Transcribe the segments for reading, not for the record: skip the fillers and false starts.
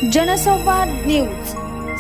जनसंवाद न्यूज,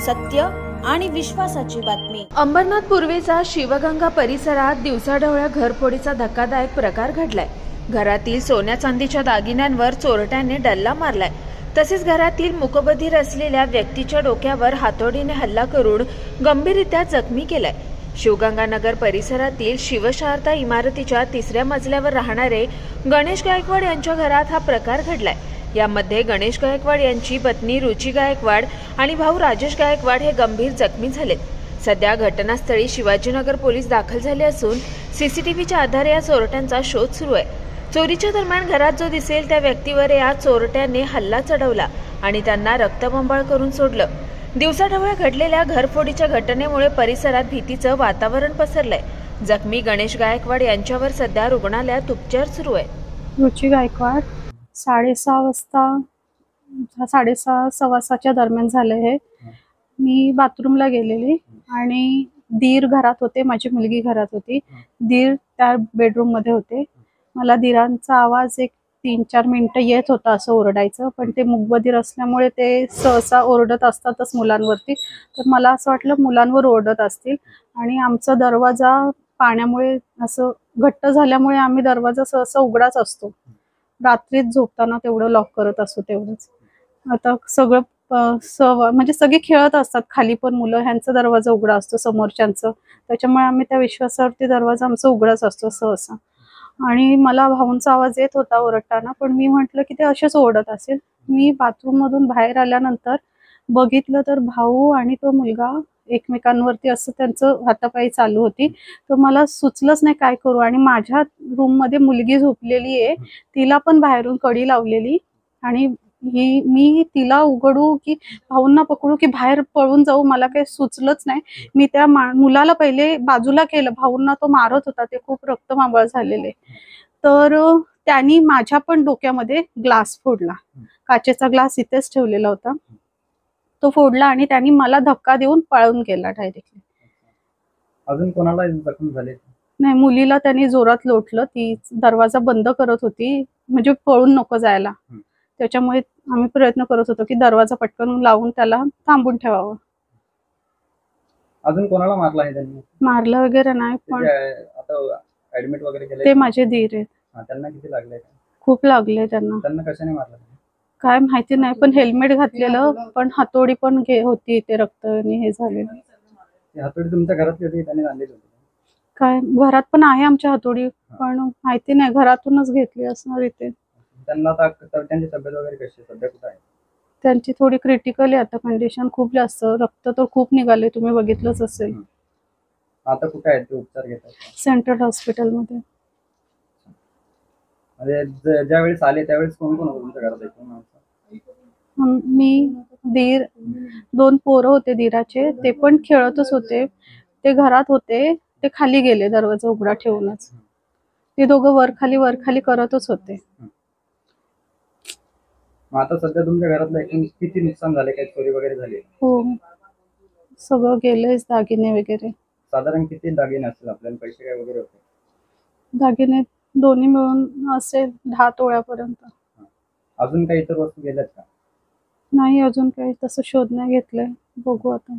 सत्य आणि विश्वासाची बातमी। अंबरनाथ पूर्वेचा शिवगंगा परिसरात दिवसाढवळ्या घरफोडीचा धक्कादायक प्रकार घडलाय। घरातील सोन्या चांदीच्या दागिन्यांवर चोरट्याने डल्ला मारलाय। तसेच घरातील मूकबधीर असलेल्या व्यक्तीच्या डोक्यावर हातोडीने हल्ला करून गंभीररित्या जखमी केलाय। शिवगंगानगर परिसरातील शिवशारदा इमारतीच्या 3ऱ्या मजल्यावर राहणारे गणेश गायकवाड यांच्या घरात हा प्रकार घडलाय। यामध्ये गणेश गायकवाड यांची पत्नी रुची गायकवाड आणि भाऊ राजेश गायकवाड हे गंभीर जखमी झालेत। सध्या घटनास्थळी शिवाजीनगर पोलीस दाखल झाले असून सीसीटीव्हीच्या आधारे या चोरट्यांचा शोध सुरू आहे। चोरीच्या दरम्यान घरात जो दिसेल त्या व्यक्तीवर या चोरट्याने हल्ला चढवला आणि त्यांना रक्तबंबाळ करून सोडलं। दिवसाढवळ्या घडलेल्या घरफोडीच्या घटनेमुळे परिसरात भीतीचं वातावरण पसरलंय। जखमी गणेश गायकवाड यांच्यावर सध्या रुग्णालयात उपचार सुरू आहे। रुची गायकवाड 6:30 वाजता 6:30 सव्वासाच्या दरम्यान झाले हे। मी बाथरूमला गेलेली आणि दीर घरात होते, माझी मुलगी घरात होती। दीर त्या बेडरूम मध्ये होते। मला दीरांचा आवाज एक 3-4 मिनिटं येत होता असं ओरडायचं, पण ते मूकबधीर असल्यामुळे ते सहसा ओरडत असतातच मुलांवरती, तर मला असं वाटलं मुलांवर ओरडत असतील। आणि आमचा दरवाजा पाण्यामुळे असं घट्ट झाल्यामुळे आम्ही दरवाजा सहसा उघडाच असतो, रात्रीत झोपताना तेवढं लॉक करत असतो तेवढंच। आता सगळं म्हणजे सगळे खेळत असतात खाली, पण मुलं ह्यांचा दरवाजा उघडा असतो समोरच्यांचं, त्याच्यामुळे आम्ही त्या विश्वासावरती दरवाजा आमचा उघडाच असतो सहसा। आणि मला भाऊंचा आवाज येत होता ओरडताना, पण मी म्हटलं की ते असेच ओरडत असेल। मी बाथरूम मधून बाहेर आल्यानंतर बघितलं तर भाऊ आणि तो मुलगा एकमेकांवरती असं त्यांचं हातापायी चालू होती। तर मला सुचलंच नाही काय करू, आणि माझ्या रूम मध्ये मुलगी झोपलेली आहे, तिला पण बाहेरून कडी लावलेली, आणि मी तिला उघडू की भाऊंना पकडू की बाहेर पळून जाऊ मला काही सुचलंच नाही। मी त्या मुलाला पहिले बाजूला केलं, भाऊंना तो मारत होता, ते खूप रक्तमांबाळ झालेले। तर त्यांनी माझ्या पण डोक्यामध्ये ग्लास फोडला, काचेचा ग्लास इथेच ठेवलेला होता, तो फोडला आणि त्यांनी मला धक्का देऊन पळून गेला डायरेक्टली। अजून कोणाला जखमी झाले? नाही, मुलीला त्यांनी जोरात लोटलं, ती दरवाजा बंद करत होती, म्हणजे पळून नको जायला, त्याच्यामुळे आम्ही प्रयत्न करत होतो की दरवाजा पटकन लावून त्याला थांबून ठेवावं। अजून कोणाला मारला आहे त्यांनी? मारलं वगैरे नाही, पण आता ऍडमिट वगैरे केले? ते माझे धीर आहेत। त्यांना किती लागले? खूप लागले त्यांना। त्यांना कशाने मारलं काय माहिती नाही, पण हेल्मेट घातलेलं, पण हातोडी पण होती, ते रक्ताने हे झालेलं। हातोडी तुमच्या घरातली होती, त्यांनी आणलेली होती? काय घरात पण आहे आमच्या हातोडी, पण माहिती नाही, घरातूनच घेतली असणार इथे। त्यांना त्यांची तब्येत वगैरे कशी आहे, सध्या कुठे आहे? त्यांची थोडी क्रिटिकल आहे आता कंडिशन, खूप जास्त रक्त तर खूप निघाले, तुम्ही बघितलंच असेल। आता कुठे आहेत ते, उपचार घेतात? सेंट्रल हॉस्पिटल मध्ये। म्हणजे ज्यावेळेस आले त्यावेळेस कोण कोण होतं तुमच्या घरात? मी, दीर, 2 पोरं होते दीराचे, ते पण खेळतच होते, ते घरात होते, ते खाली गेले दरवाजा उघडा ठेवूनच, ते दोघं वर खाली करतच होते। आता सध्या तुमच्या घरातलं एकूण किती नुकसान झाले, काही चोरी वगैरे झाली? हो, सगळं गेलंय, दागिने वगैरे। साधारण किती दागिने असतील आपल्याला, पैसे काय वगैरे होते? दागिने दोन्ही मिळून असेल 10 तोळ्यापर्यंत। अजून काही इतर वस्तू गेल्यात का? नाही, अजून काही तसं शोध नाही घेतलंय, बघू आता।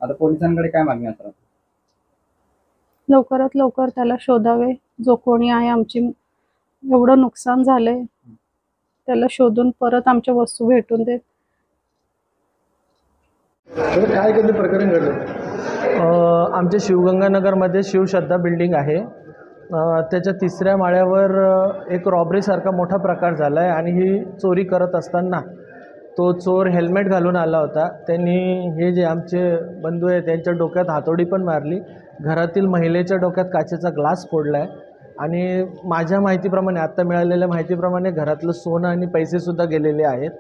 आता पोलिसांकडे काय मागणी असणार? लवकरात लवकर त्याला शोधावे, जो कोणी आहे, आमची एवढं नुकसान झालंय, त्याला शोधून परत आमच्या वस्तू भेटून देत। काय कधी प्रकरण घडलं? आमच्या शिवगंगानगरमध्ये शिवश्रद्धा बिल्डिंग आहे, त्याच्या 3ऱ्या माळ्यावर एक रॉबरीसारखा मोठा प्रकार झाला आहे, आणि ही चोरी करत असताना तो चोर हेल्मेट घालून आला होता। त्यांनी हे जे आमचे बंधू आहेत त्यांच्या डोक्यात हातोडी पण मारली, घरातील महिलेच्या डोक्यात काचेचा ग्लास फोडला आहे, आणि माझ्या माहितीप्रमाणे, आत्ता मिळालेल्या माहितीप्रमाणे घरातलं सोनं आणि पैसेसुद्धा गेलेले आहेत।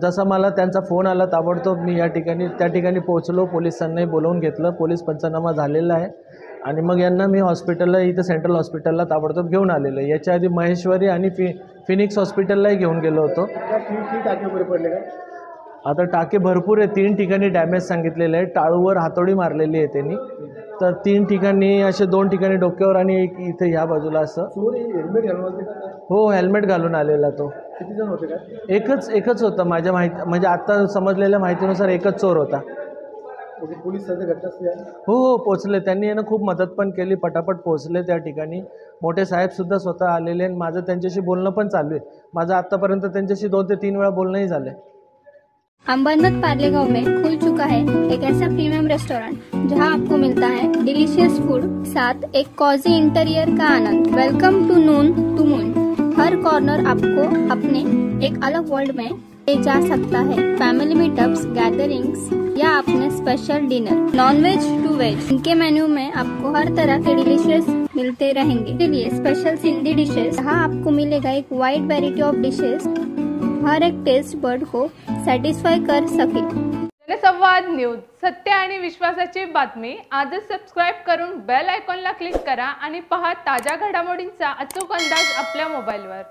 जसा मला त्यांचा फोन आला ताबडतोब मी त्या ठिकाणी पोहोचलो, पोलिसांनाही बोलवून घेतलं, पोलीस पंचनामा झालेला आहे, आणि मग यांना मी हॉस्पिटलला, इथं सेंट्रल हॉस्पिटलला ताबडतोब घेऊन आलेलो आहे। याच्या आधी महेश्वरी आणि फिनिक्स हॉस्पिटललाही घेऊन गेलो होतो। आता टाके भरपूर आहे, 3 ठिकाणी डॅमेज सांगितलेले आहे. टाळूवर हातोडी मारलेली आहे त्यांनी. तर 3 ठिकाणी असे 2 ठिकाणी डोक्यावर आणि एक इथे ह्या बाजूला असं. हेल्मेट घालून होते का? हो, हेल्मेट घालून आलेला तो. किती जण होते काय? एकच होता माझ्या म्हणजे आत्ता समजलेल्या माहितीनुसार एकच चोर होता. पोलीस सध्या घटनास्थळी आले? हो पोचले. त्यांनी यांना खूप मदत पण केली, पटापट पोचले त्या ठिकाणी. मोठे साहेबसुद्धा स्वतः आलेले आणि माझं त्यांच्याशी बोलणं पण चालू आहे. माझं आत्तापर्यंत त्यांच्याशी 2 ते 3 वेळा बोलणंही झालं आहे. अंबरनाथ पार्ले गांव में खुल चुका है एक ऐसा प्रीमियम रेस्टोरेंट जहां आपको मिलता है डिलीशियस फूड, साथ एक कॉजी इंटीरियर का आनंद। Welcome to noon to moon. हर कॉर्नर आपको अपने एक अलग वर्ल्ड में ले जा सकता है। फैमिली मीटअप्स, गैदरिंग्स या अपने special dinner, nonveg to veg, इनके मेन्यू में आपको हर तरह के डिलीशियस मिलते रहेंगे। इसलिए स्पेशल सिंधी डिशेस, जहाँ आपको मिलेगा एक वाइड वेराइटी ऑफ डिशेस, हर एक टेस्ट बर्ड को सॅटिस्फाय कर सके। जनसंवाद न्यूज, सत्य आणि विश्वासाची बातमी। आजच सबस्क्राईब करून बेल आयकॉनला क्लिक करा आणि पहा ताज्या घडामोडींचा अचूक अंदाज आपल्या मोबाईलवर।